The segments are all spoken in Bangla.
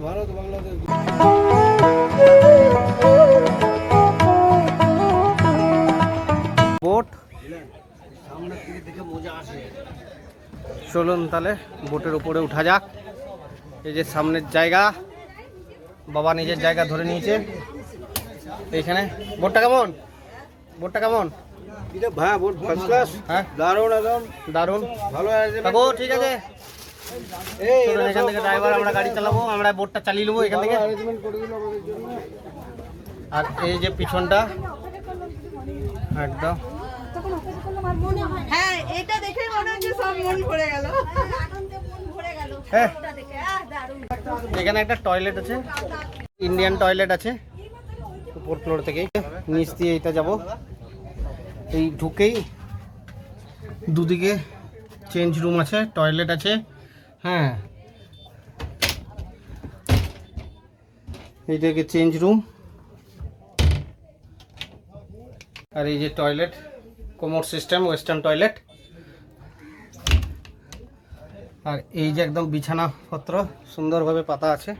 ভারত বাংলাদেশ বোট সামনে থেকে দেখে মজা আসে। চলুন তাহলে বোটের উপরে উঠা যাক। এই যে সামনের জায়গা, বাবা নিজের জায়গা ধরে নিয়েছে এইখানে। বোটটা কেমন? বোটটা কেমন? ভাই বোট ফার্স্ট ক্লাস, হ্যাঁ দারুণ, একদম দারুণ, ভালো আছে কাকু। ঠিক আছে, এখান থেকে ড্রাইভার, আমরা গাড়ি চালাবো, আমরা বোটটা চালিয়ে নেবো এখান থেকে। আর এই যে পিছনটা একদম, হ্যাঁ এটা দেখে মনে হচ্ছে সব মন ভরে গেল। এখানে একটা টয়লেট আছে, ইন্ডিয়ান টয়লেট আছে উপর ফ্লোর থেকে। নিচ দিয়ে এটা যাব, এই ঢুকেই দুদিকে চেঞ্জ রুম আছে, টয়লেট আছে। হ্যাঁ, এইটাকে চেঞ্জ রুম, আর এই যে toilet, commode system, western toilet. আর এই যে একদম বিছানাপত্র সুন্দরভাবে পাতা আছে,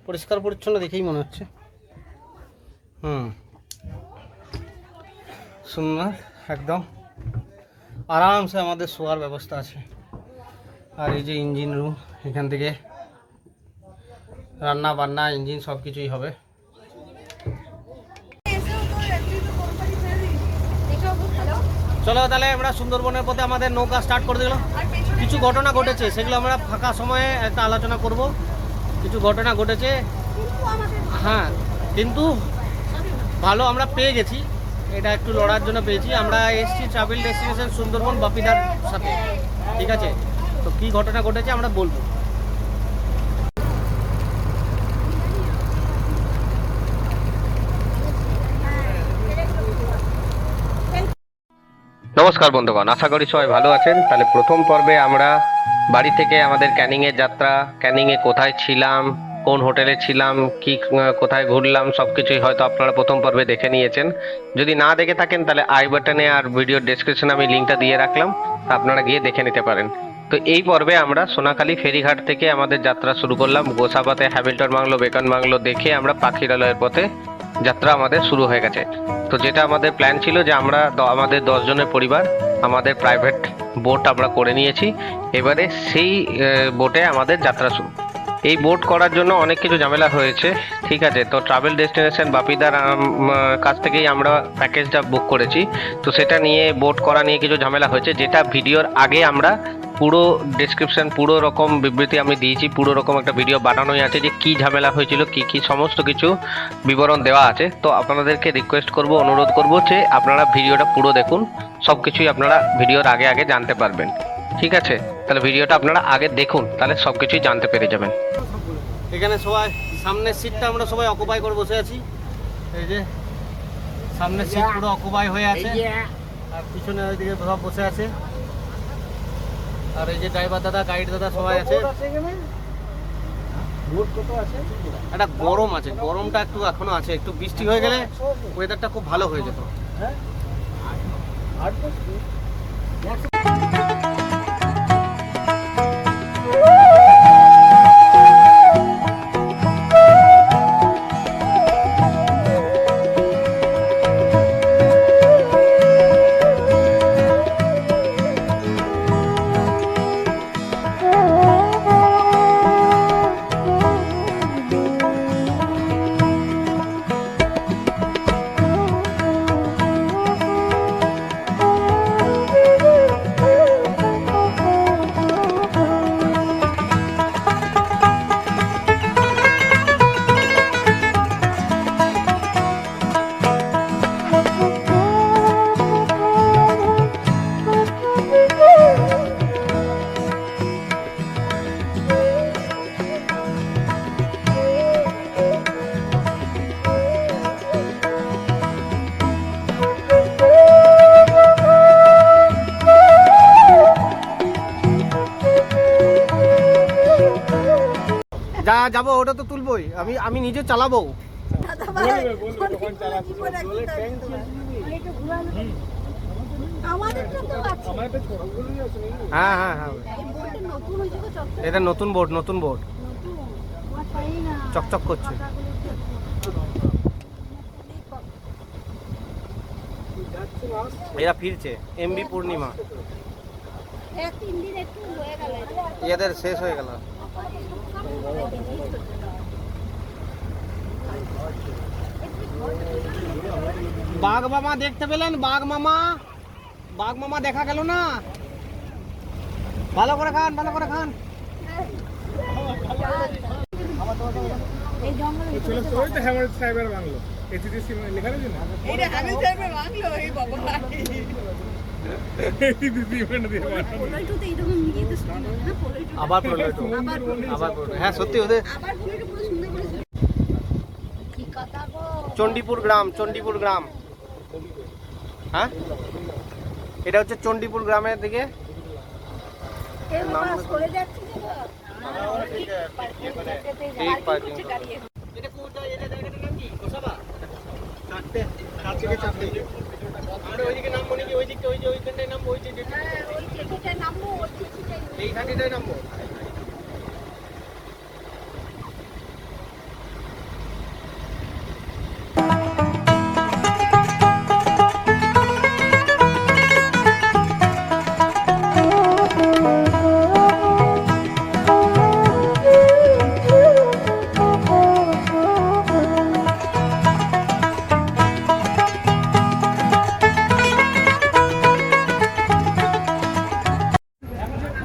পরিষ্কার পরিচ্ছন্ন দেখেই মনে হচ্ছে। সুন্দর, একদম আরামসে আমাদের শোয়ার ব্যবস্থা আছে। আর এই যে ইঞ্জিন রুম, এখান থেকে রান্না বান্না, ইঞ্জিন সব কিছুই হবে। চলো তাহলে আমরা সুন্দরবনের পথে আমাদের নৌকা স্টার্ট করে দিলাম। কিছু ঘটনা ঘটেছে, সেগুলো আমরা ফাঁকা সময়ে একটা আলোচনা করব। কিছু ঘটনা ঘটেছে, হ্যাঁ, কিন্তু ভালো আমরা পেয়ে গেছি, এটা একটু লড়ার জন্য পেয়েছি। আমরা এসেছি ট্রাভেল ডেস্টিনেশন সুন্দরবন বাপিদার সাথে, ঠিক আছে? তো কী ঘটনা ঘটেছে আমরা বলবো। নমস্কার বন্ধুগণ, আশা করি সবাই ভালো আছেন। তাহলে প্রথম পর্বে আমরা বাড়ি থেকে আমাদের ক্যানিংয়ের যাত্রা, ক্যানিংয়ে কোথায় ছিলাম, কোন হোটেলে ছিলাম, কি কোথায় ঘুরলাম, সব কিছুই হয়তো আপনারা প্রথম পর্বে দেখে নিয়েছেন। যদি না দেখে থাকেন তাহলে আই বাটনে আর ভিডিওর ডেসক্রিপশনে আমি লিঙ্কটা দিয়ে রাখলাম, তা আপনারা গিয়ে দেখে নিতে পারেন। তো এই পর্বে আমরা সোনাখালী ফেরিঘাট থেকে আমাদের যাত্রা শুরু করলাম। গোসাবাতে হ্যামিল্টন বাংলো, বেকন বাংলো দেখে আমরা পাখিরালয়ের পথে যাত্রা আমাদের শুরু হয়ে গেছে। তো যেটা আমাদের প্ল্যান ছিল যে আমরা আমাদের 10 জনের পরিবার আমাদের প্রাইভেট বোট আমরা করে নিয়েছি। এবারে সেই বোটে আমাদের যাত্রা শুরু। এই বোট করার জন্য অনেক কিছু ঝামেলা হয়েছে, ঠিক আছে? তো ট্রাভেল ডেস্টিনেশন বাপিদার কাছ থেকেই আমরা প্যাকেজটা বুক করেছি। তো সেটা নিয়ে বোট করা নিয়ে কিছু ঝামেলা হয়েছে, যেটা ভিডিওর আগে আমরা পুরো ডেসক্রিপশন, পুরো রকম বিবৃতি আমি দিয়েছি, পুরো রকম একটা ভিডিও বানানোই আছে যে কী ঝামেলা হয়েছিল, কি সমস্ত কিছু বিবরণ দেওয়া আছে। তো আপনাদেরকে রিকোয়েস্ট করব, অনুরোধ করব যে আপনারা ভিডিওটা পুরো দেখুন, সব কিছুই আপনারা ভিডিওর আগে জানতে পারবেন, ঠিক আছে? তাহলে ভিডিওটা আপনারা আগে দেখুন, তাহলে সব কিছুই জানতে পেরে যাবেন। এখানে সবাই সামনের সিটটা আমরা সবাই অকুপাই করে বসে আছি। এই যে সামনের সিট পুরো অকুপাই হয়ে আছে, আর পিছনে ওইদিকে সব বসে আছে। আর এই যে ড্রাইভার দাদা, গাইড দাদা সবাই আছে। একটা গরম আছে, গরমটা একটু এখনো আছে। একটু বৃষ্টি হয়ে গেলে ওয়েদারটা খুব ভালো হয়ে যেত। যা যাবো ওটা তো তুলবই, আমি নিজে চালাবো। হ্যাঁ হ্যাঁ হ্যাঁ, এটা নতুন বোর্ড, নতুন বোর্ড। চকচক করছে। এরা ফিরছে এমবি পূর্ণিমা, এদের শেষ হয়ে গেল। বাঘ মামা দেখতে পেলেন? বাঘ মামা দেখা গেল না। ভালো করে খান, ভালো করে খান। এইটা হ্যামিল সাহেবের বাংলো, এই বাবা। আবার প্রলয়টু, আবার প্রলয়। হ্যাঁ সত্যি ওদের চণ্ডীপুর গ্রাম। হ্যাঁ এটা হচ্ছে চণ্ডীপুর গ্রামের দিকে।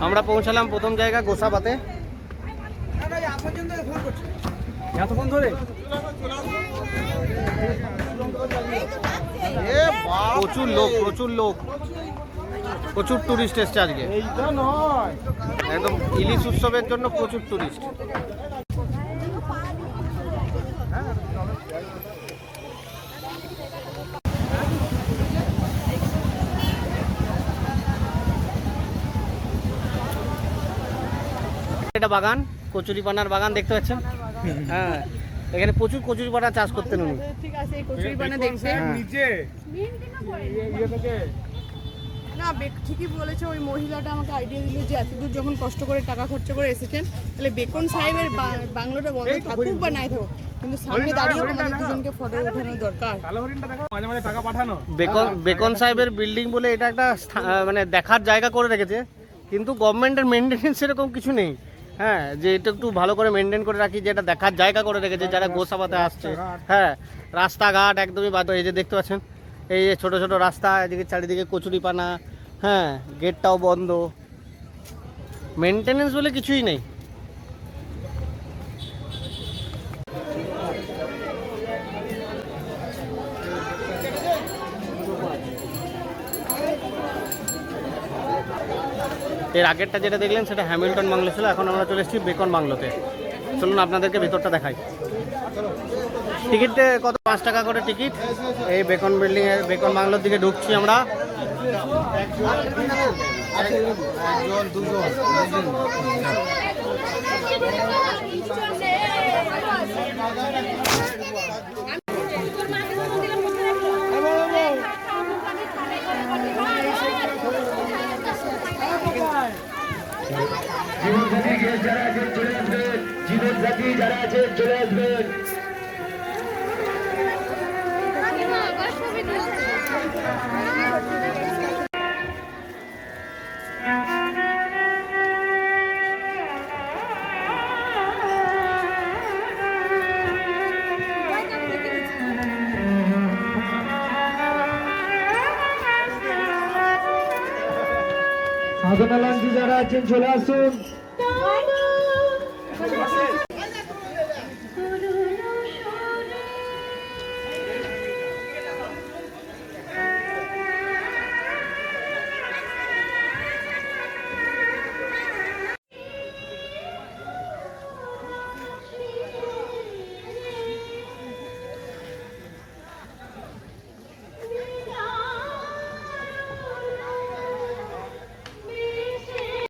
আমরা পৌঁছালাম প্রথম জায়গা গোসাবাতে। এতক্ষণ ধরে প্রচুর লোক, প্রচুর টুরিস্ট এসছে আজকে। একদম ইলিশ উৎসবের জন্য প্রচুর টুরিস্ট। এটা বাগান, কচুরিপানার বাগান দেখতে পাচ্ছেন। হ্যাঁ এখানে প্রচুর কচুরিপানা চাষ করতেন উনি। ঠিক আছে, এই কচুরিপানা দেখবে নিচে না। ঠিকই বলেছে ওই মহিলাটা, আমাকে আইডিয়া দিল যে এতদূর যখন কষ্ট করে টাকা খরচা করে এসেছেন, তাহলে বেকন সাহেবের বাংলোটা বন্ধ থাকুক বা নাই থাকুক, কিন্তু সামনে দাঁড়িয়ে আমাদের দুজনকে ফটো ওঠানো দরকার। বেকন সাহেবের বিল্ডিং বলে এটা একটা মানে দেখার জায়গা করে রেখেছে, কিন্তু গভর্নমেন্টের মেনটেনেন্স এরকম কিছু নেই। হ্যাঁ যে এটা একটু ভালো করে মেনটেন করে রাখি, যেটা দেখার জায়গা করে রেখেছে যারা গোসাবাতে আসছে। হ্যাঁ রাস্তাঘাট একদমই বাদ। এই যে দেখতে পাচ্ছেন, এই যে ছোট ছোট রাস্তা, এদিকে চারিদিকে কচুরিপানা। হ্যাঁ গেটটাও বন্ধ, মেনটেনেন্স বলে কিছুই নেই। এর আগেরটা যেটা দেখলেন সেটা হ্যামিল্টন বাংলো ছিল, এখন আমরা চলে এসেছি বেকন বাংলোতে। চলুন আপনাদেরকে ভেতরটা দেখাই। টিকিট কত? 5 টাকা করে টিকিট। এই বেকন বিল্ডিংয়ের বেকন বাংলোর দিকে ঢুকছি আমরা। জীবনসাথী যারা আছেন চলে আসবেন, জীবনসাথী যারা আছেন চলে আসবেন। সাধনালঞ্চে যারা আছেন চলে আসুন।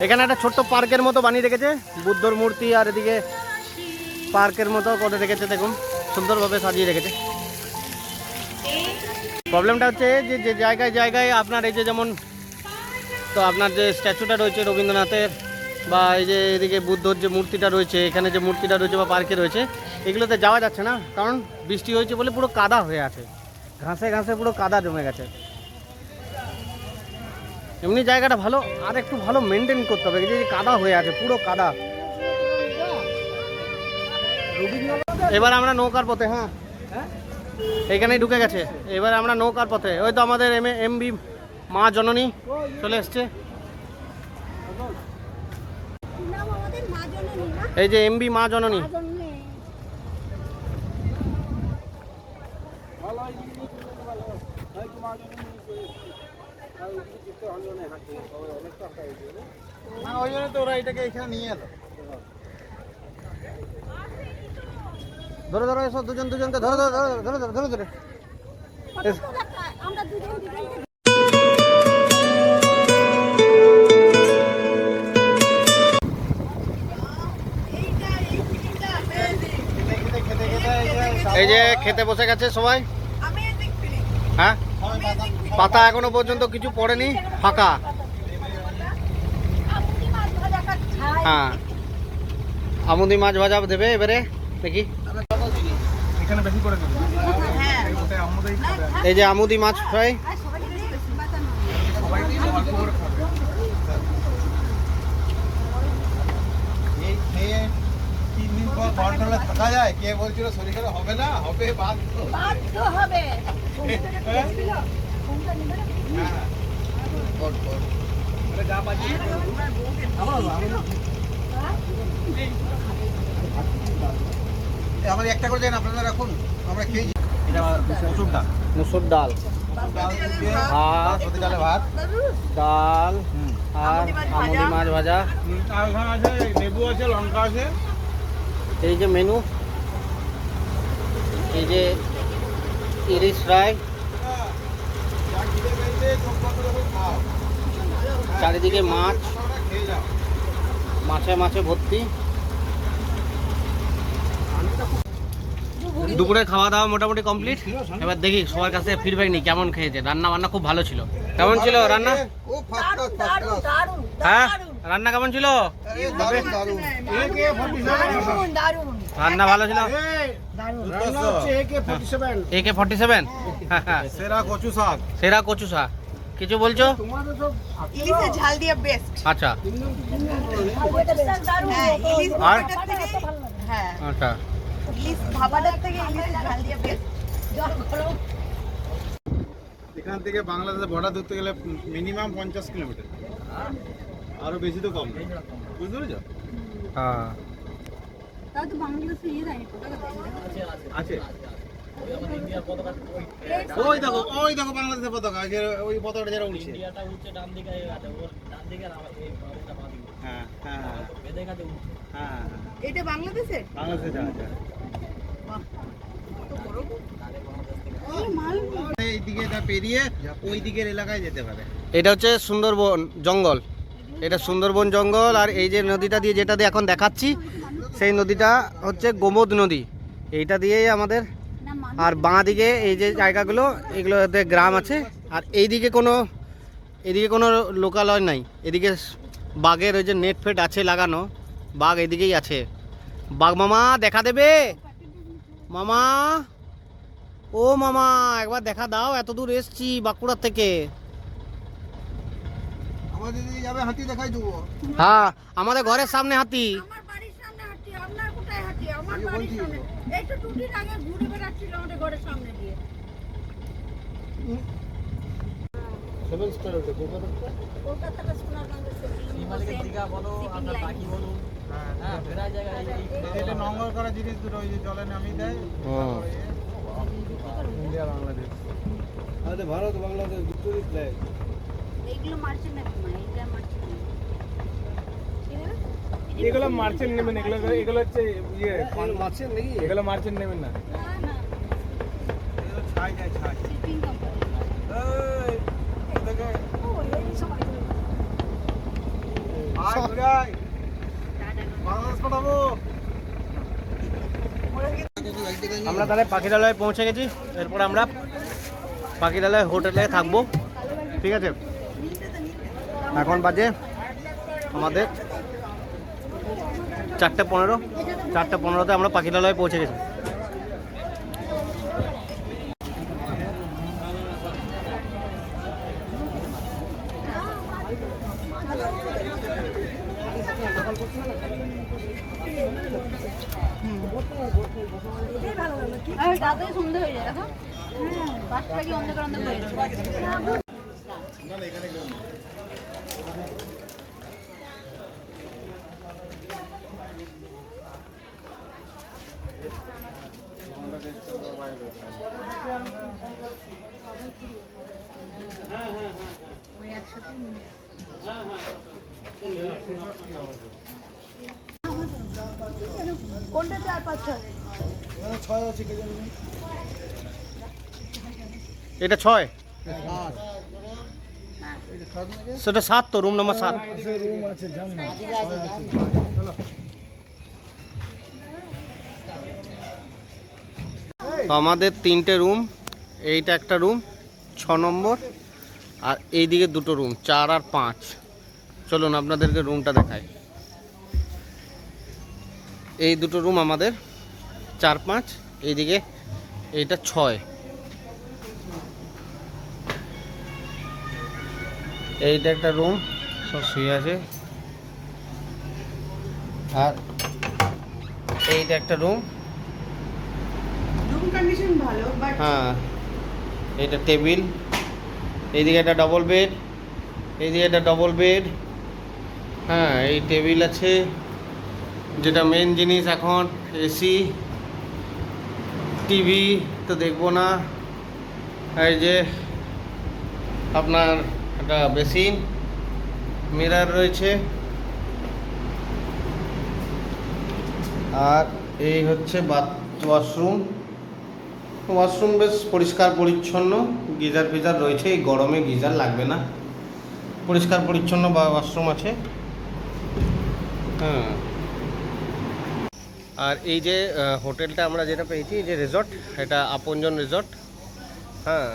এখানে একটা ছোট্ট পার্কের মতো বানিয়ে রেখেছে, বুদ্ধর মূর্তি আর এদিকে পার্কের মতো করে রেখেছে। দেখুন সুন্দরভাবে সাজিয়ে রেখেছে। প্রবলেমটা হচ্ছে যে যে জায়গায় জায়গায় আপনার এই যে যেমন তো আপনার যে স্ট্যাচুটা রয়েছে রবীন্দ্রনাথের, বা এই যে এদিকে বুদ্ধর যে মূর্তিটা রয়েছে, এখানে যে মূর্তিটা রয়েছে বা পার্কে রয়েছে, এগুলোতে যাওয়া যাচ্ছে না, কারণ বৃষ্টি হয়েছে বলে পুরো কাদা হয়ে আছে, ঘাসে ঘাসে পুরো কাদা জমে গেছে। এমনি জায়গাটা ভালো, আর একটু ভালো মেনটেন করতে হবে, এই যে কাদা হয়ে আছে, পুরো কাদা। এবার আমরা নৌকার পথে, হ্যাঁ এইখানেই ঢুকে গেছে। এবার আমরা নৌকার পথে, ওই তো আমাদের এমবি মা জননী চলে এসছে। এই যে এমবি মা জননী। ওই জন্য তো ওরা এটাকে এখানে নিয়ে এলো। ধরো ধরো, এসো দুজন দুজনকে ধরো ধরো ধরো ধরো ধরো ধরো ধরে। এই যে খেতে বসে গেছে সবাই। হ্যাঁ, পাতা এখনো পর্যন্ত কিছু পড়েনি, ফাঁকা। হ্যাঁ, আমুদি মাছ ভাজা দেবে এবারে, দেখি। এই যে আমুদি মাছ ফ্রাই। থাকা যায়, কে বলছিল শরীর খারাপ হবে না, হবে বাধ্য হবে। আমার একটা করে দেন আপনারা, রাখুন আমরা খেয়েছি। এটা মসুর ডাল, মুসুর ডাল, ভাত, ডালে ভাত, ডাল আর আমুদি মাছ ভাজা। লেবু আছে, লঙ্কা আছে। এই যে মেনু, এই যে ইলিশ ফ্রাই, চারিদিকে মাছ, মাছে মাছে ভর্তি। দুপুরে খাওয়া দাওয়া মোটামুটি কমপ্লিট। এবার দেখি সবার কাছে ফিডব্যাক নিই কেমন খেয়েছে। রান্না বান্না খুব ভালো ছিল। কেমন ছিল রান্না? হ্যাঁ, রান্না কেমন ছিল? রান্না ভালো ছিল। AK-47 সেরা কচু শাক। সেরা কচু শাক। কিছু বলছো? ইলিশের ঝাল দিয়ে বেস্ট। আচ্ছা, ইলিশ আর? ভাপাটার থেকে, হ্যাঁ আচ্ছা, ইলিশ ভাপাটার থেকে ইলিশের ঝাল দিয়ে বেস্ট। এখান থেকে বাংলাদেশের বর্ডার ধরতে গেলে মিনিমাম 50 কিলোমিটার, আরো বেশি তো কম, বুঝতে পেরেছো? হ্যাঁ তাও তো বাংলাদেশে ইয়ে দেয়নি, আছে। ওই দেখো বাংলাদেশের পতাকা, ওই পতাকাটা যারা উঠছে। হ্যাঁ হ্যাঁ হ্যাঁ, এটা বাংলাদেশে? বাংলাদেশে যা আছে। এই দিকে পেরিয়ে ওই দিকের এলাকায় যেতে পারে। এটা হচ্ছে সুন্দরবন জঙ্গল, এটা সুন্দরবন জঙ্গল। আর এই যে নদীটা দিয়ে, যেটা দিয়ে এখন দেখাচ্ছি, সেই নদীটা হচ্ছে গোমদ নদী। এইটা দিয়েই আমাদের, আর বাঁ দিকে এই যে জায়গাগুলো, এগুলোতে গ্রাম আছে। আর এইদিকে কোনো লোকালয় নাই। এদিকে বাঘের ওই যে নেট ফেট আছে লাগানো, বাঘ এদিকেই আছে। বাঘ মামা দেখা দেবে? মামা, ও মামা একবার দেখা দাও, এত দূর এসছি বাঁকুড়ার থেকে। আমাদের দিকে যাবে, হাতি দেখাই দেবো। হ্যাঁ, আমাদের ঘরের সামনে হাতি। আমার বাড়ির সামনে হাঁটি, আপনার কোথায় হাঁটি? আমার বাড়ির সামনে। এই তো টুটির আগে ঘুরে বেড়াচ্ছিল আমাদের ঘরের সামনে দিয়ে। কলকাতাটা সোনারগঞ্জের এটা নোংর করা জিনিস দুটো, ওই যে জলে নামিয়ে দেয়। ইন্ডিয়া বাংলাদেশ, আমাদের ভারত বাংলাদেশ দুটোরই ফ্ল্যাগ। এইগুলো মারছে না, এইটা মারছে না। এগুলো মার্চেন্ট নেবেন, এগুলো হচ্ছে ইয়ে মার্চেন্ট নাকি? এগুলো মার্চেন্ট নেবেন না। ছাই যায়, ছাই। Shipping company. আমরা তাহলে পাখিরালয়ে পৌঁছে গেছি। এরপর আমরা পাখিরালয় হোটেলে থাকবো, ঠিক আছে? এখন বাজে আমাদের 4:15, 4:15-তে আমরা পাখিরালয়ে পৌঁছে গেছি। তাড়াতাড়ি সন্ধ্যা হয়ে যায়, দেখো 5টা কি অন্ধকার অন্ধকার হয়ে যাচ্ছে। কোনটা 4-5-6? এটা 6, সেটা 7 তো, রুম নাম্বার 7। তো আমাদের 3টে রুম, এইটা একটা রুম 6 নম্বর, আর এইদিকে 2টো রুম 4 আর 5। চলুন আপনাদেরকে রুমটা দেখাই। এই 2টো রুম আমাদের 4-5, এইদিকে এইটা 6। এইটা একটা রুম, সব শুয়ে আছে। আর এইটা একটা রুম, রুম কন্ডিশন ভালো, বাট হ্যাঁ। এইটা টেবিল, এইদিকে একটা ডবল বেড, এইদিকে একটা ডবল বেড। হ্যাঁ, এই টেবিল আছে, যেটা মেন জিনিস এখন এসি, টিভি তো দেখবো না। এই যে আপনার একটা বেসিন, মিরর রয়েছে, আর এই হচ্ছে ওয়াশরুম। ওয়াশরুম বেশ পরিষ্কার পরিচ্ছন্ন, গিজার ফিজার রয়েছে, এই গরমে গিজার লাগবে না, পরিষ্কার পরিচ্ছন্ন ওয়াশরুম আছে। হ্যাঁ, আর এই যে হোটেলটা আমরা যেটা পেয়েছি, এই যে রিসর্ট, এটা আপনজন রিসর্ট। হ্যাঁ,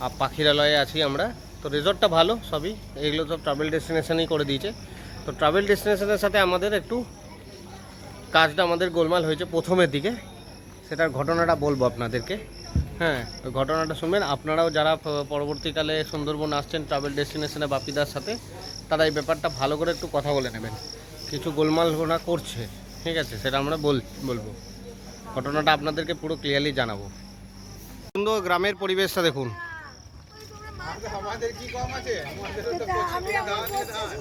আর পাখিরালয়ে আছি আমরা। তো রিসর্টটা ভালো, সবই এগুলো সব ট্রাভেল ডেস্টিনেশনই করে দিয়েছে। তো ট্রাভেল ডেস্টিনেশনের সাথে আমাদের একটু কাজটা আমাদের গোলমাল হয়েছে প্রথমের দিকে, সেটার ঘটনাটা বলবো আপনাদেরকে। হ্যাঁ, ওই ঘটনাটা শুনবেন। আপনারাও যারা পরবর্তীকালে সুন্দরবন আসছেন ট্রাভেল ডেস্টিনেশনে বাপিদার সাথে, তারা এই ব্যাপারটা ভালো করে একটু কথা বলে নেবেন। কিছু গোলমাল ঘটনা করছে, ঠিক আছে, সেটা আমরা বলবো। ঘটনাটা আপনাদেরকে পুরো ক্লিয়ারলি জানাবো। সুন্দর গ্রামের পরিবেশটা দেখুন। আমাদের কি কম আছে? আমাদের তো কোচিং এ দাওয়া দিয়ে দাও।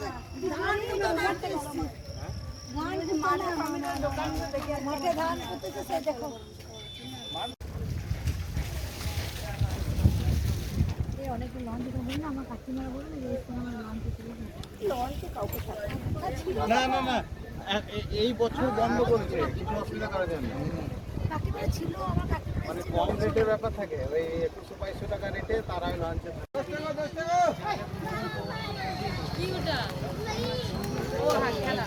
অনেকে লঞ্চ বললেন, আমার কাকিমারা বললেন আমার লঞ্চে চলে লঞ্চে কাউকে না না না, এই বছর বন্ধ করেছে, কিছু অসুবিধা করা যায় না। কাকিমারা ছিল, আমার কাকিমারা মানে কম রেটের ব্যাপার থাকে, ওই 2100-2200 টাকা রেটে তারাই লঞ্চে। কি ওটা? ও হ্যাঁ, খেলা।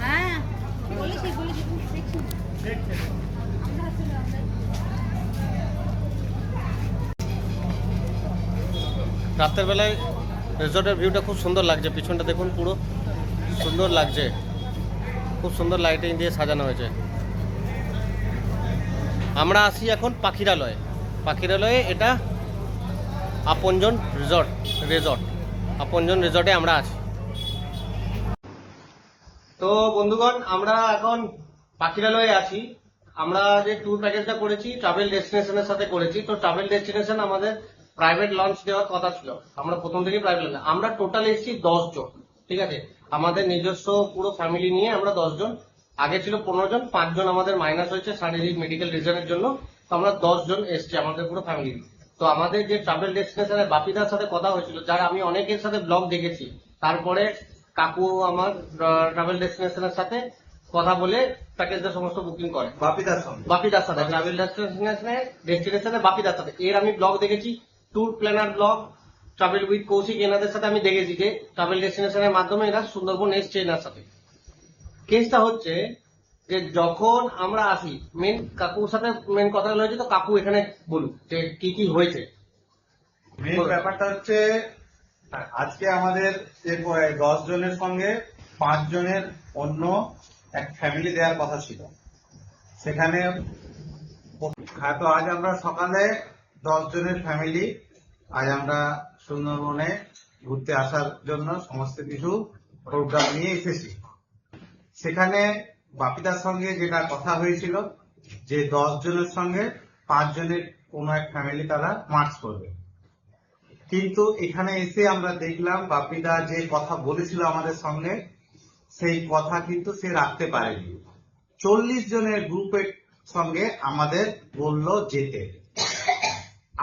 হ্যাঁ বলেছি দেখছি রাতের বেলায় রিসর্টের ভিউটা খুব সুন্দর লাগছে, পিছনটা দেখুন, পুরো সুন্দর লাগছে, খুব সুন্দর লাইটিং দিয়ে সাজানো হয়েছে। আমরা আসি এখন পাখিরালয়ে। পাখিরালয়ে এটা আপনজন রিসর্ট আপনজন রিসর্টে আমরা আছি। তো বন্ধুগণ, আমরা এখন পাখিরালয়ে আছি। আমরা যে ট্যুর প্যাকেজটা করেছি ট্রাভেল ডেস্টিনেশনের সাথে করেছি। তো ট্রাভেল ডেস্টিনেশন আমাদের প্রাইভেট লঞ্চ দেওয়ার কথা ছিল, আমরা প্রথম থেকেই প্রাইভেট লঞ্চ। আমরা টোটাল এসেছি 10 জন, ঠিক আছে, আমাদের নিজস্ব পুরো ফ্যামিলি নিয়ে আমরা 10 জন। আগে ছিল 15 জন, 5 জন আমাদের মাইনাস হয়েছে শারীরিক মেডিকেল রিজনের জন্য। তো আমরা 10 জন এসেছি আমাদের পুরো ফ্যামিলি। তো আমাদের যে ট্রাভেল ডেস্টিনেশনের বাপিদার সাথে কথা হয়েছিল, যারা আমি অনেকের সাথে ব্লগ দেখেছি, তারপরে কাকু আমার ট্রাভেল ডেস্টিনেশনের সাথে কথা বলে প্যাকেজটা সমস্ত বুকিং করে বাপিদার সাথে ট্রাভেল ডেস্টিনেশনে বাপিদার সাথে। এর আমি ব্লগ দেখেছি, tour planner blog, travel with Koushik, এনাদের সাথে আমি দেখেছি যে ট্রাভেল ডেস্টিনেশনের মাধ্যমে এরা সুন্দরবন এসছে। এনার সাথে কেসটা হচ্ছে যে যখন আমরা আসি মেন কাকুর সাথে মেন কথা হয়েছে, তো কাকু এখানে বলুন যে কি কি হয়েছে। মেন ব্যাপারটা হচ্ছে আজকে আমাদের যে 10 জনের সঙ্গে 5 জনের অন্য এক ফ্যামিলি দেওয়ার কথা ছিল, সেখানে তো আজ আমরা সকালে 10 জনের ফ্যামিলি আজ আমরা সুন্দরবনে ঘুরতে আসার জন্য সমস্ত কিছু প্রোগ্রাম নিয়ে এসেছি। সেখানে বাপিদার সঙ্গে যেটা কথা হয়েছিল যে 10 জনের সঙ্গে 5 জনের কোন এক ফ্যামিলি তারা মার্চ করবে, কিন্তু এখানে এসে আমরা দেখলাম বাপিদা যে কথা বলেছিল আমাদের সঙ্গে সেই কথা কিন্তু সে রাখতে পারেনি। 40 জনের গ্রুপের সঙ্গে আমাদের বলল যেতে,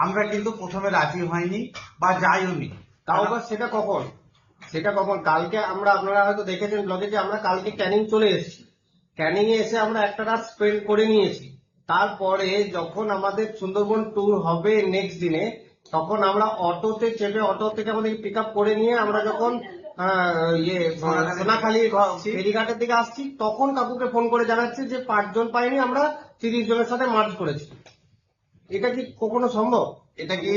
আমরা কিন্তু প্রথমে রাজি হয়নি বা যাইওনি। তাও আবার সেটা কখন, কালকে আমরা, আপনারা হয়তো দেখেছেন ব্লগে যে আমরা কালকে ক্যানিং চলে এসেছি, ক্যানিং এ এসে আমরা একটা রাত স্পেন্ড করে নিয়েছি। তারপরে যখন আমাদের সুন্দরবন ট্যুর হবে নেক্সট দিনে, তখন আমরা অটোতে চেপে অটো থেকে আমাদের পিক আপ করে নিয়ে আমরা যখন সোনাখালী ফেরিঘাটের দিকে আসছি, তখন কাকুকে ফোন করে জানাচ্ছি যে 5 জন পাইনি, আমরা 30 জনের সাথে মার্চ করেছি। এটা কি কখনো সম্ভব? এটা কি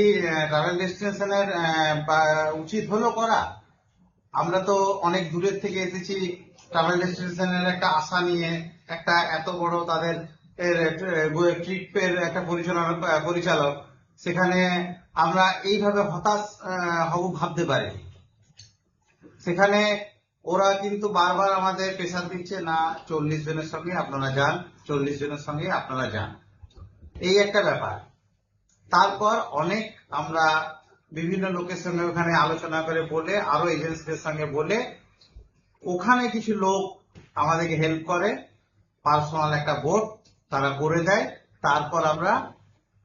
ট্রাভেল ডেস্টিনেশনের উচিত হলো করা? আমরা তো অনেক দূরের থেকে এসেছি ট্রাভেল ডেস্টিনেশনের একটা আশা নিয়ে, একটা এত বড় তাদের ট্রিপের একটা পরিচালক, সেখানে আমরা এইভাবে হতাশ হব ভাবতে পারি। সেখানে ওরা কিন্তু বারবার আমাদের প্রেসার দিচ্ছে, না 40 জনের সঙ্গে আপনারা যান, 40 জনের সঙ্গে আপনারা যান, এই একটা ব্যাপার। তারপর অনেক আমরা বিভিন্ন লোকের সঙ্গে ওখানে আলোচনা করে বলে, আরো এজেন্সিদের সঙ্গে বলে, ওখানে কিছু লোক আমাদেরকে হেল্প করে, পার্সোনাল একটা বোট তারা করে দেয়। তারপর আমরা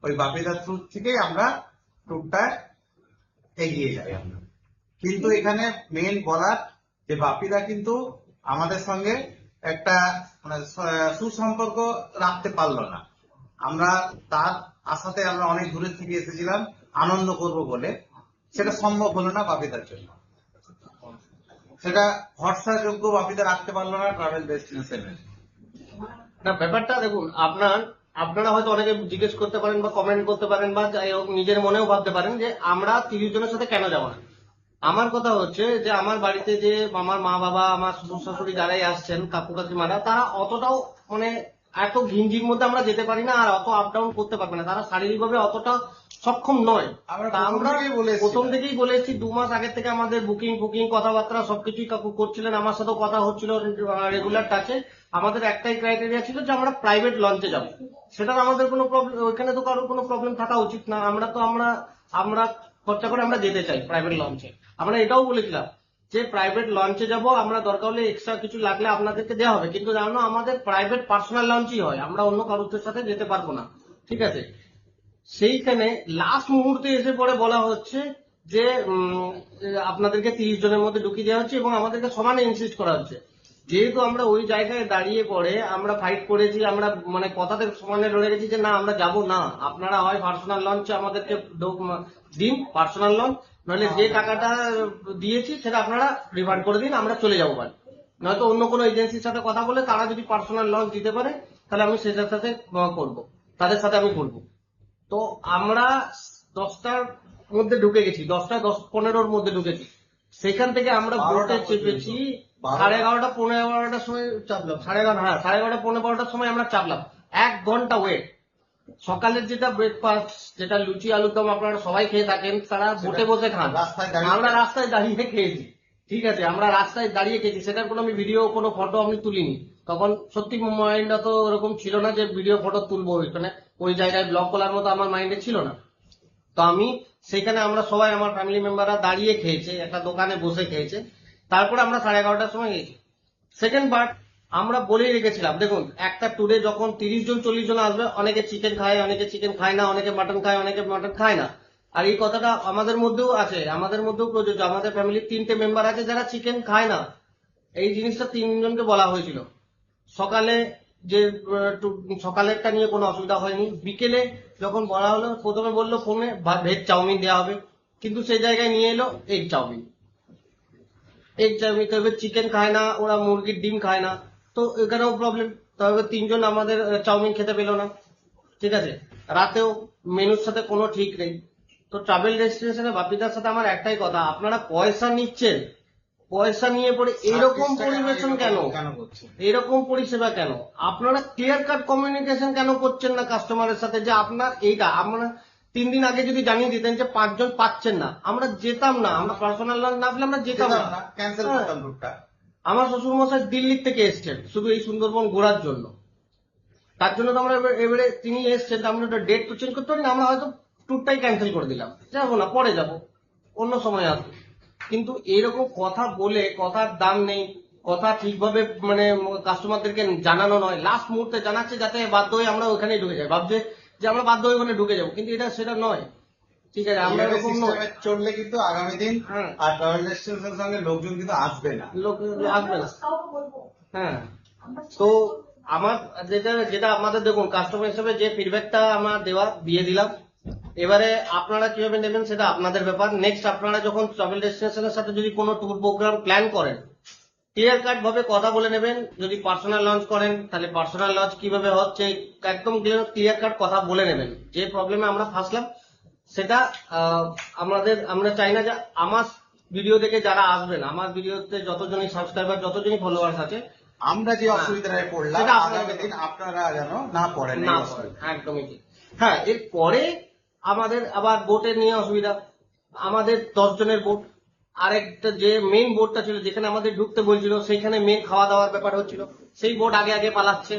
ওই বাপিদার থ্রু থেকে আমরা ট্যুরটা এগিয়ে যাই আমরা। কিন্তু এখানে মেন বলার যে বাপিদা কিন্তু আমাদের সঙ্গে একটা সুসম্পর্ক রাখতে পারলো না। আমরা তার আশাতে আমরা অনেক দূরের থেকে এসেছিলাম আনন্দ করব বলে, সেটা সম্ভব হলো না বাপিদার জন্য, সেটা ভরসাযোগ্য বাপিদা রাখতে পারলো না ট্রাভেল ডেস্টিনেশনে। না, ব্যাপারটা দেখুন, আপনারা হয়তো অনেকে জিজ্ঞেস করতে পারেন বা কমেন্ট করতে পারেন বা যাই হোক নিজের মনেও ভাবতে পারেন যে আমরা 30 জনের সাথে কেন যাবো না। আমার কথা হচ্ছে যে আমার বাড়িতে যে আমার মা বাবা, আমার শ্বশুর শাশুড়ি যারাই আসছেন, কাকু কাকিমারা, তারা অতটাও মানে এত ঘিঞ্জির মধ্যে আমরা যেতে পারি না, আর অত আপ ডাউন করতে পারবে না, তারা শারীরিকভাবে অতটা সক্ষম নয়। তা আমরা প্রথম থেকেই বলেছি, 2 মাস আগে থেকে আমাদের বুকিং কথাবার্তা সবকিছুই কাকু করছিলেন, আমার সাথেও কথা হচ্ছিল রেগুলার টাচে। আমাদের একটাই ক্রাইটেরিয়া ছিল যে আমরা প্রাইভেট লঞ্চে যাব, সেটা আমাদের কোনো প্রবলেম, ওইখানে তো কারোর কোনো প্রবলেম থাকা উচিত না। আমরা খরচা করে আমরা যেতে চাই প্রাইভেট লঞ্চে। আমরা এটাও বলেছিলাম যে প্রাইভেট লঞ্চে যাব, আমরা দরকার হলে এক্সট্রা কিছু লাগলে আপনাদেরকে দেওয়া হবে, কিন্তু জানো আমাদের প্রাইভেট পার্সোনাল লঞ্চই হয়, আমরা অন্য কারোর সাথে যেতে পারবো না, ঠিক আছে। সেইখানে লাস্ট মুহূর্তে এসে পরে বলা হচ্ছে যে আপনাদেরকে 30 জনের মধ্যে ঢুকিয়ে দেওয়া হচ্ছে এবং আমাদেরকে সমানে ইনসিস্ট করা হচ্ছে। যেহেতু আমরা ওই জায়গায় দাঁড়িয়ে পড়ে আমরা ফাইট করেছি, আমরা মানে কথাতে সমানে লড়ে গেছি যে না আমরা যাব না, আপনারা হয় পার্সোনাল লঞ্চে আমাদেরকে দিন পার্সোনাল লঞ্চ, নইলে যে টাকাটা দিয়েছি সেটা আপনারা রিফান্ড করে দিন, আমরা চলে যাবো বাড়ি। নয়তো অন্য কোনো এজেন্সির সাথে কথা বলে তারা যদি পার্সোনাল লঞ্চ দিতে পারে তাহলে আমি সেটার সাথে করবো, তাদের সাথে আমি করবো। তো আমরা 10টার মধ্যে ঢুকে গেছি, 10টা 10-15-র মধ্যে ঢুকেছি। সেখান থেকে আমরা বোটে চেপেছি 11:30 পৌনে 12টার সময় চাপলাম, 11:30 11:30 পৌনে 12টার সময় আমরা চাপলাম। 1 ঘন্টা ওয়েট। সকালের যেটা ব্রেকফাস্ট, যেটা লুচি আলুর দম আপনারা সবাই খেয়ে থাকেন, তারা বোটে বসে খান, আমরা রাস্তায় দাঁড়িয়ে খেয়েছি, ঠিক আছে, আমরা রাস্তায় দাঁড়িয়ে খেয়েছি। সেটার কোনো আমি ভিডিও কোনো ফটো আমি তুলিনি, তখন সত্যি মাইন্ডটা তো ওরকম ছিল না যে ভিডিও ফটো তুলবো, ওইখানে ওই জায়গায় ব্লগ করার মতো আমার মাইন্ডে ছিল না। তো আমি সেখানে আমরা সবাই আমার ফ্যামিলি মেম্বাররা দাঁড়িয়ে খেয়েছে, একটা দোকানে বসে খেয়েছে। তারপরে আমরা 11:30টার সময় গেছি। সেকেন্ড পার্ট আমরা বলেই রেখেছিলাম, দেখুন একটা ট্যুরে যখন 30 জন 40 জন আসবে, অনেকে চিকেন খায়, অনেকে চিকেন খায় না, অনেকে মাটন খায়, অনেকে মাটন খায় না। আর এই কথাটা আমাদের মধ্যেও আছে, আমাদের মধ্যেও প্রযোজ্য। আমাদের ফ্যামিলির 3টে মেম্বার আছে যারা চিকেন খায় না। এই জিনিসটা 3 জনকে বলা হয়েছিল। সকালে যে সকালেরটা নিয়ে কোনো অসুবিধা হয়নি। বিকেলে যখন বলা হলো, প্রথমে বললো ফোনে ভেজ চাউমিন দেওয়া হবে, কিন্তু সেই জায়গায় নিয়ে এলো এগ চাউমিন। তবে চিকেন খায় না ওরা, মুরগির ডিম খায় না, তো এখানেও প্রবলেম। তবে 3 জন আমাদের চাউমিন খেতে পেলো না, ঠিক আছে। রাতেও মেনুর সাথে কোনো ঠিক নেই। তো ট্রাভেল ডেস্টিনেশনে বাপিদার সাথে আমার একটাই কথা, আপনারা পয়সা নিচ্ছেন, পয়সা নিয়ে পরে এরকম পরিবেশন কেন, এরকম পরিষেবা কেন? আপনারা ক্লিয়ার কাট কমিউনিকেশন কেন করছেন না কাস্টমারের সাথে, যে আপনার এইটা আমরা 3 দিন আগে যদি জানিয়ে দিতেন যে 5 জন পাচ্ছেন না, আমরা যেতাম না, আমরা পার্সোনাল লঞ্চ না পেলে আমরা যেতাম না, ক্যান্সেল করতাম রুটটা। আমার শ্বশুর মশাই দিল্লি থেকে এসছেন শুধু এই সুন্দরবন ঘোরার জন্য, তার জন্য তো আমরা এবারে তিনি এসছেন, আমরা ডেট তো চেঞ্জ করতে পারি না, আমরা হয়তো ট্যুরটাই ক্যান্সেল করে দিলাম, যাবো না, পরে যাব, অন্য সময় আসবো। কিন্তু এইরকম কথা বলে কথার দাম নেই, কথা ঠিকভাবে মানে কাস্টমারদেরকে জানানো নয়, লাস্ট মুহূর্তে জানাচ্ছে যাতে বাধ্য হয়ে আমরা ওখানেই ঢুকে যাই, ভাবছে যে আমরা বাধ্য হয়ে ওখানে ঢুকে যাবো, কিন্তু এটা সেটা নয়, ঠিক আছে। আমরা এরকম নয়, চললে কিন্তু আগামী দিন আর ট্রাভেল ডেস্টিনেশনের সঙ্গে লোকজন কিন্তু আসবে না, লোক আসবে না। হ্যাঁ, তো আমার যেটা আমাদের দেখুন কাস্টমার হিসেবে যে ফিডব্যাকটা আমার দিয়ে দিলাম, এবারে আপনারা কিভাবে নেবেন সেটা আপনাদের ব্যাপার। নেক্সট আপনারা যখন ট্রাভেল ডেস্টিনেশনের সাথে যদি কোনো ট্যুর প্রোগ্রাম প্ল্যান করেন, ক্লিয়ার কাট ভাবে কথা বলে নেবেন। যদি পার্সোনাল লঞ্চ করেন তাহলে পার্সোনাল লঞ্চ কিভাবে হচ্ছে একদম ক্লিয়ার কাট কথা বলে নেবেন। যে প্রবলেমে আমরা ফাঁসলাম সেটা আমরা চাই না যে আমার ভিডিও দেখে যারা আসবেন, আমার ভিডিওতে যতজনই সাবস্ক্রাইবার যতজনই ফলোয়ার্স আছে, আমরা যে অসুবিধায় পড়লাম সেটা আগামী দিন আপনারা যেন না পড়েন। না পড়েন, একদমই ঠিক। হ্যাঁ, এরপরে আমাদের আবার বোটের নিয়ে অসুবিধা, আমাদের 10 জনের বোট, আরেকটা যে মেন বোটটা ছিল যেখানে আমাদের ঢুকতে বলছিল সেইখানে মেন খাওয়া দাওয়ার ব্যাপার হচ্ছিল, সেই বোট আগে আগে পালাচ্ছে,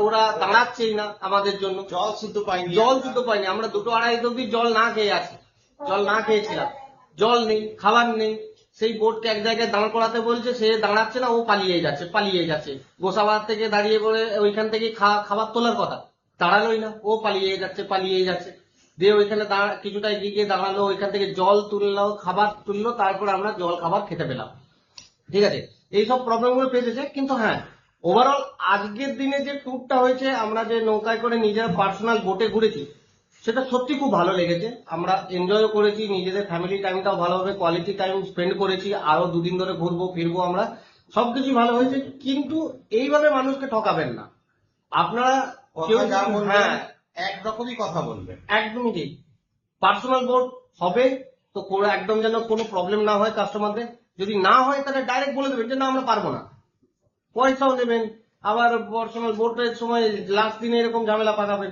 ওরা দাঁড়াচ্ছেই না আমাদের জন্য, জল শুদ্ধ পাইনি, আমরা 2-2:30 অব্দি জল না খেয়ে আছি, জল না খেয়েছিলাম, জল নেই, খাবার নেই, সেই বোটকে এক জায়গায় দাঁড় করাতে বলছে, সে দাঁড়াচ্ছে না, ও পালিয়ে যাচ্ছে গোসাবার থেকে দাঁড়িয়ে পড়ে ওইখান থেকে খাবার তোলার কথা, দাঁড়ালোই না, ও পালিয়ে যাচ্ছে দিয়ে ওইখানে কিছুটা এগিয়ে গিয়ে দাঁড়ালো, ওইখান থেকে জল তুললো, খাবার তুললো, তারপর আমরা জল খাবার খেতে পেলাম, ঠিক আছে। এইসব প্রবলেম গুলো পেয়েছে। কিন্তু হ্যাঁ, ওভারঅল আজকের দিনে যে ট্যুরটা হয়েছে, আমরা যে নৌকায় করে নিজেরা পার্সোনাল বোটে ঘুরেছি, সেটা সত্যি খুব ভালো লেগেছে। আমরা এনজয় করেছি, নিজেদের ফ্যামিলি টাইমটাও ভালোভাবে কোয়ালিটি টাইম স্পেন্ড করেছি, আরো 2 দিন ধরে ঘুরবো ফিরবো আমরা, সবকিছু ভালো হয়েছে। কিন্তু এইভাবে মানুষকে ঠকাবেন না আপনারা, কেউ হ্যাঁ একরকমই কথা বলবেন, একদমই ঠিক। পার্সোনাল বোট হবে তো একদম যেন কোনো প্রবলেম না হয় কাস্টমারদের, যদি না হয় তাহলে ডাইরেক্ট বলে দেবেন যে না আমরা পারবো না, পয়সাও দেবেন। আবার পার্সোনাল বোটের সময় লাস্ট দিনে এরকম ঝামেলা পাকাবেন।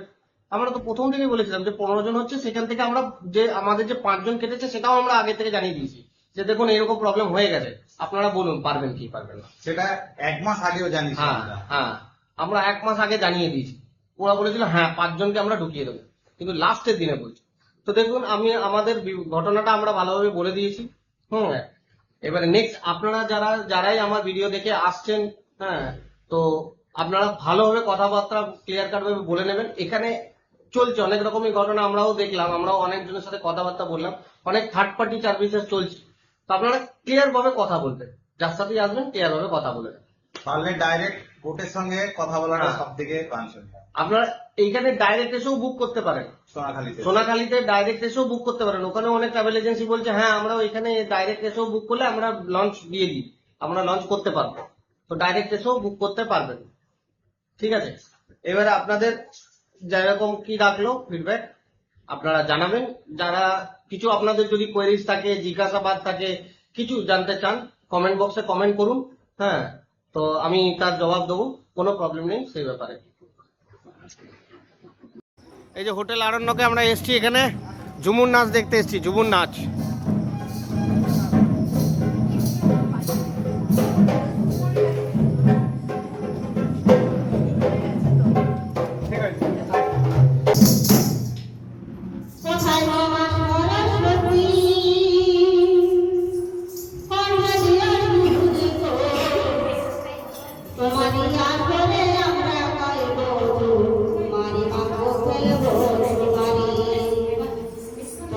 আমরা তো প্রথম দিনই বলেছিলাম যে 15 জন হচ্ছে, সেখান থেকে আমরা যে আমাদের যে 5 জন কেটেছে সেটাও আমরা আগে থেকে জানিয়ে দিয়েছি যে দেখুন এরকম প্রবলেম হয়ে গেছে, আপনারা বলুন পারবেন কি পারবেন না। সেটা 1 মাস আগেও জানিয়েছি। হ্যাঁ, আমরা 1 মাস আগে জানিয়ে দিয়েছি। ওরা বলেছিল হ্যাঁ 5 জনকে আমরা ঢুকিয়ে দেবো, কিন্তু লাস্টের দিনে বলছি। তো দেখুন আমাদের ঘটনাটা আমরা ভালোভাবে বলে দিয়েছি। এবারে নেক্সট আপনারা যারাই আমার ভিডিও দেখে আসছেন, হ্যাঁ, তো আপনারা ভালোভাবে কথাবার্তা ক্লিয়ার কাট ভাবে বলে নেবেন। এখানে চলছে অনেক রকমের ঘটনা, আমরাও দেখলাম, আমরাও অনেকজনের সাথে কথাবার্তা বললাম, অনেক থার্ড পার্টি সার্ভিসেস চলছে। তো আপনারা ক্লিয়ার ভাবে কথা বলবেন, যার সাথেই আসবেন ক্লিয়ার ভাবে কথা বলবেন। পারলে ডাইরেক্ট বোটের সঙ্গে কথা বলাটা সবথেকে বাঞ্ছনীয়। আপনারা এইখানে ডাইরেক্ট এসেও বুক করতে পারেন, সোনাখালীতে ডাইরেক্ট এসেও বুক করতে পারেন। ওখানে অনেক ট্রাভেল এজেন্সি বলছে হ্যাঁ আমরা ওইখানে ডাইরেক্ট এসেও বুক করলে আমরা লঞ্চ দিয়ে দিই, আমরা লঞ্চ করতে পারবো। তো ডাইরেক্ট এসেও বুক করতে পারবেন, ঠিক আছে। এবারে আপনাদের যেরকম কি রাখলো ফিডব্যাক আপনারা জানাবেন। যারা কিছু আপনাদের যদি কোয়েরিজ থাকে, জিজ্ঞাসাবাদ থাকে, কিছু জানতে চান, কমেন্ট বক্সে কমেন্ট করুন, হ্যাঁ, তো আমি তার জবাব দেবো, কোনো প্রবলেম নেই সেই ব্যাপারে। এই যে হোটেল আরণ্যকে আমরা এসছি, এখানে ঝুমুর নাচ দেখতে এসছি, ঝুমুর নাচ।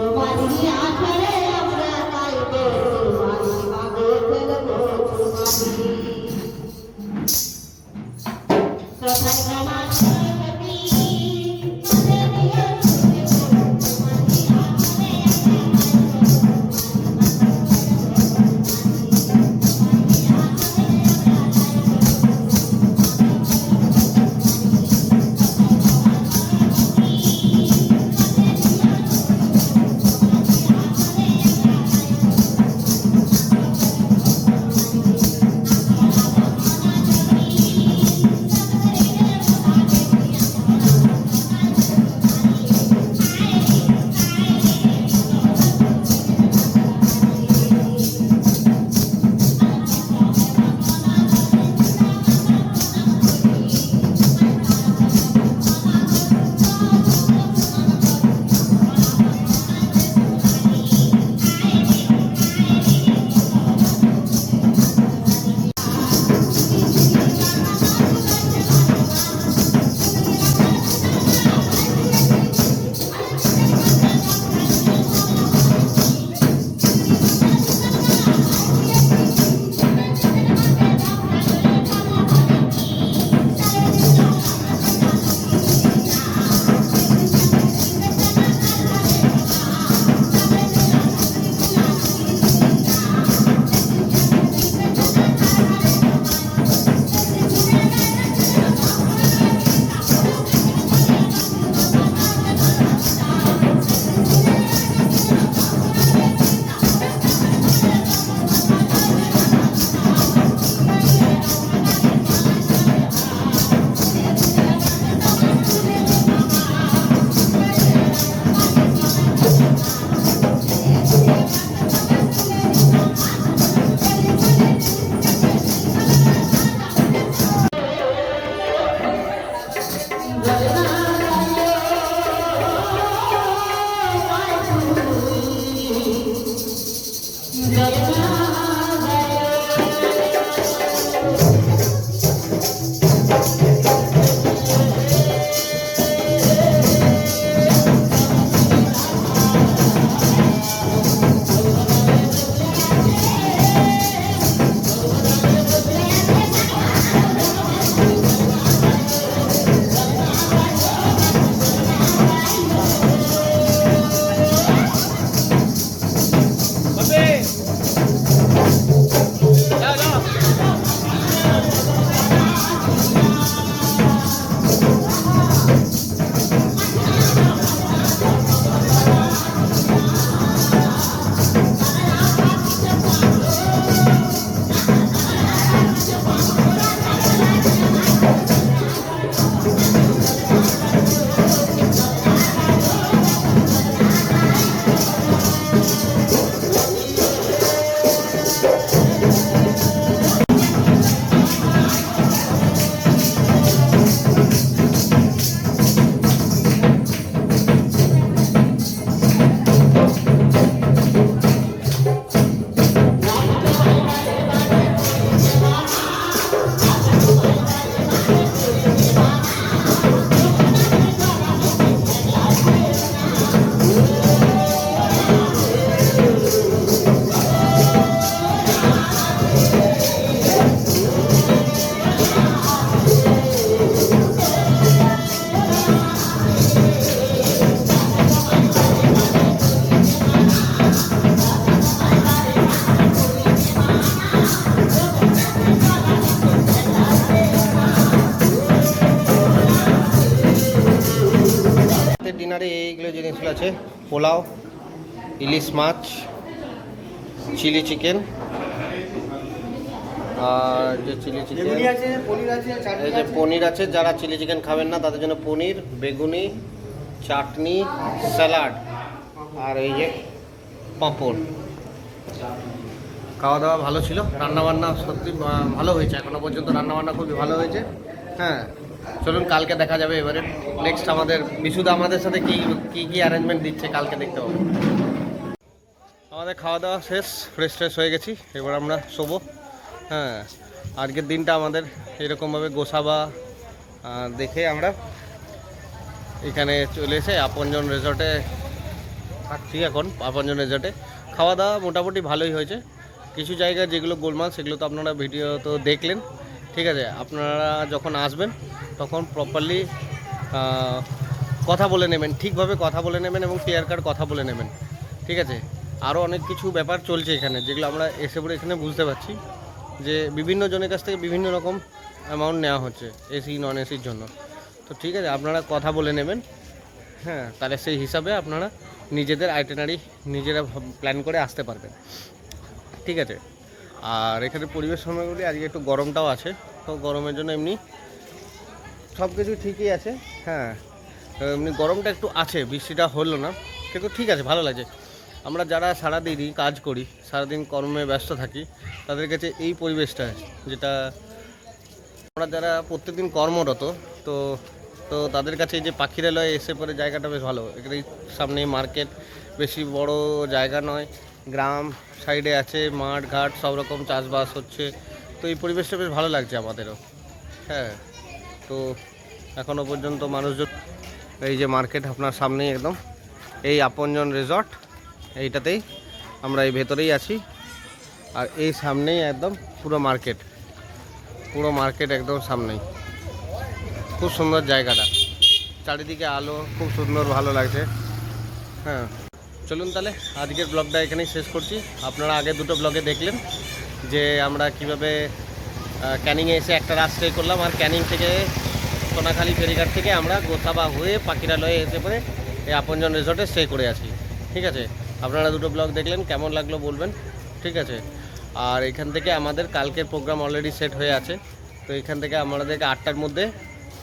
তোমার ডিনারে এইগুলো জিনিসগুলো আছে, পোলাও, ইলিশ মাছ, চিলি চিকেন, আর যে চিলি চিকেন এই যে পনির আছে, যারা চিলি চিকেন খাবেন না তাদের জন্য পনির, বেগুনি, চাটনি, স্যালাড, আর এই যে পাঁপড়। খাওয়া দাওয়া ভালো ছিল, রান্নাবান্না সত্যি ভালো হয়েছে, এখনো পর্যন্ত রান্নাবান্না খুবই ভালো হয়েছে। হ্যাঁ, চলুন কালকে দেখা যাবে। এবারে নেক্সট আমাদের বিশুদা আমাদের সাথে কি কি অ্যারেঞ্জমেন্ট দিচ্ছে কালকে দেখতে পাবো। আমাদের খাওয়া দাওয়া শেষ, ফ্রেশ ট্রেশ হয়ে গেছি, এবার আমরা শোবো। হ্যাঁ, আজকের দিনটা আমাদের এরকমভাবে গোসাবা দেখে আমরা এখানে চলে এসে আপনজন রিসর্টে থাকছি। এখন আপনজন রিসর্টে খাওয়া দাওয়া মোটামুটি ভালোই হয়েছে। কিছু জায়গা যেগুলো গোলমাল সেগুলো তো আপনারা ভিডিও তো দেখলেন, ঠিক আছে। আপনারা যখন আসবেন তখন প্রপারলি কথা বলে নেবেন, ঠিকভাবে কথা বলে নেবেন এবং ক্লিয়ার কাট কথা বলে নেবেন, ঠিক আছে। আরও অনেক কিছু ব্যাপার চলছে এখানে, যেগুলো আমরা এসে পরে এখানে বুঝতে পারছি যে বিভিন্ন জনের কাছ থেকে বিভিন্ন রকম অ্যামাউন্ট নেওয়া হচ্ছে এসি নন এসির জন্য। তো ঠিক আছে, আপনারা কথা বলে নেবেন। হ্যাঁ, তাহলে সেই হিসাবে আপনারা নিজেদের আইটেনারি নিজেরা প্ল্যান করে আসতে পারবেন, ঠিক আছে। আর এখানে পরিবেশ সময়গুলি আজকে একটু গরমটাও আছে, তো গরমের জন্য এমনি সব কিছু ঠিকই আছে। হ্যাঁ, এমনি গরমটা একটু আছে, বৃষ্টিটা হলো না, কিন্তু ঠিক আছে, ভালো লাগে। আমরা যারা সারাদিনই কাজ করি, সারাদিন কর্মে ব্যস্ত থাকি, তাদের কাছে এই পরিবেশটা, যেটা আমরা যারা প্রত্যেকদিন কর্মরত, তো তো তাদের কাছে এই যে পাখিরালয়ে এসে পরে জায়গাটা বেশ ভালো। এখানে সামনে মার্কেট, বেশি বড় জায়গা নয়, গ্রাম সাইডে আছে, মাঠ ঘাট সব রকম চাষবাস হচ্ছে, তো এই পরিবেশটা বেশ ভালো লাগছে আমাদেরও। হ্যাঁ, তো এখনও পর্যন্ত মানুষজন, এই যে মার্কেট আপনার সামনেই একদম, এই আপনজন রিসর্ট এইটাতেই আমরা এই ভেতরেই আছি। আর এই সামনেই একদম পুরো মার্কেট একদম সামনেই। খুব সুন্দর জায়গাটা, চারিদিকে আলো, খুব সুন্দর, ভালো লাগছে। হ্যাঁ, চলুন তাহলে আজকের ব্লগটা এখানেই শেষ করছি। আপনারা আগে দুটো ব্লগে দেখলেন যে আমরা কিভাবে ক্যানিংয়ে এসে একটা রাত স্টে করলাম, আর ক্যানিং থেকে সোনাখালি ফেরিঘাট থেকে আমরা গোসাবা হয়ে পাখিরালয়ে এসে পরে এই আপনজন রিসর্টে স্টে করে আছি, ঠিক আছে। আপনারা দুটো ব্লগ দেখলেন, কেমন লাগলো বলবেন, ঠিক আছে। আর এখান থেকে আমাদের কালকের প্রোগ্রাম অলরেডি সেট হয়ে আছে, তো এখান থেকে আমাদেরকে 8টার মধ্যে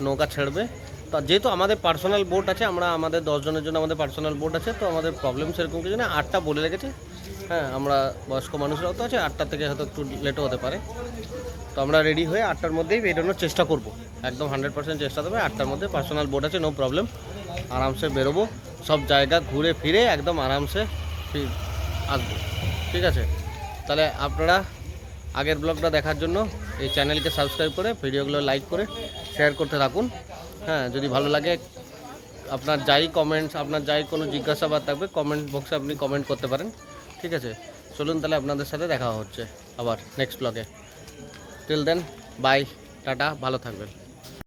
নৌকা ছেড়বে। তো যেহেতু আমাদের পার্সোনাল বোট আছে, আমরা আমাদের 10 জনের জন্য আমাদের পার্সোনাল বোট আছে, তো আমাদের প্রবলেম সেরকম কিছু না। 8টা বলে রেখেছে। হ্যাঁ, আমরা বয়স্ক মানুষরাও তো আছে, 8টা থেকে হয়তো একটু লেটও হতে পারে। তো আমরা রেডি হয়ে 8টার মধ্যেই বেরোনোর চেষ্টা করব, একদম 100% চেষ্টা দেবে। 8টার মধ্যে পার্সোনাল বোট আছে, নো প্রবলেম, আরামসে বেরোবো, সব জায়গা ঘুরে ফিরে একদম আরামসে আসবো, ঠিক আছে। তাহলে আপনারা আগের ব্লগটা দেখার জন্য এই চ্যানেলকে সাবস্ক্রাইব করে ভিডিওগুলো লাইক করে শেয়ার করতে থাকুন। হ্যাঁ, যদি ভালো লাগে আপনার যাই কমেন্টস, আপনার যাই কোনো জিজ্ঞাসাবাদ থাকবে কমেন্ট বক্সে আপনি কমেন্ট করতে পারেন, ঠিক আছে। চলুন তাহলে আপনাদের সাথে দেখা হচ্ছে আবার নেক্সট ব্লগে। টিল দেন, বাই, টাটা, ভালো থাকবেন।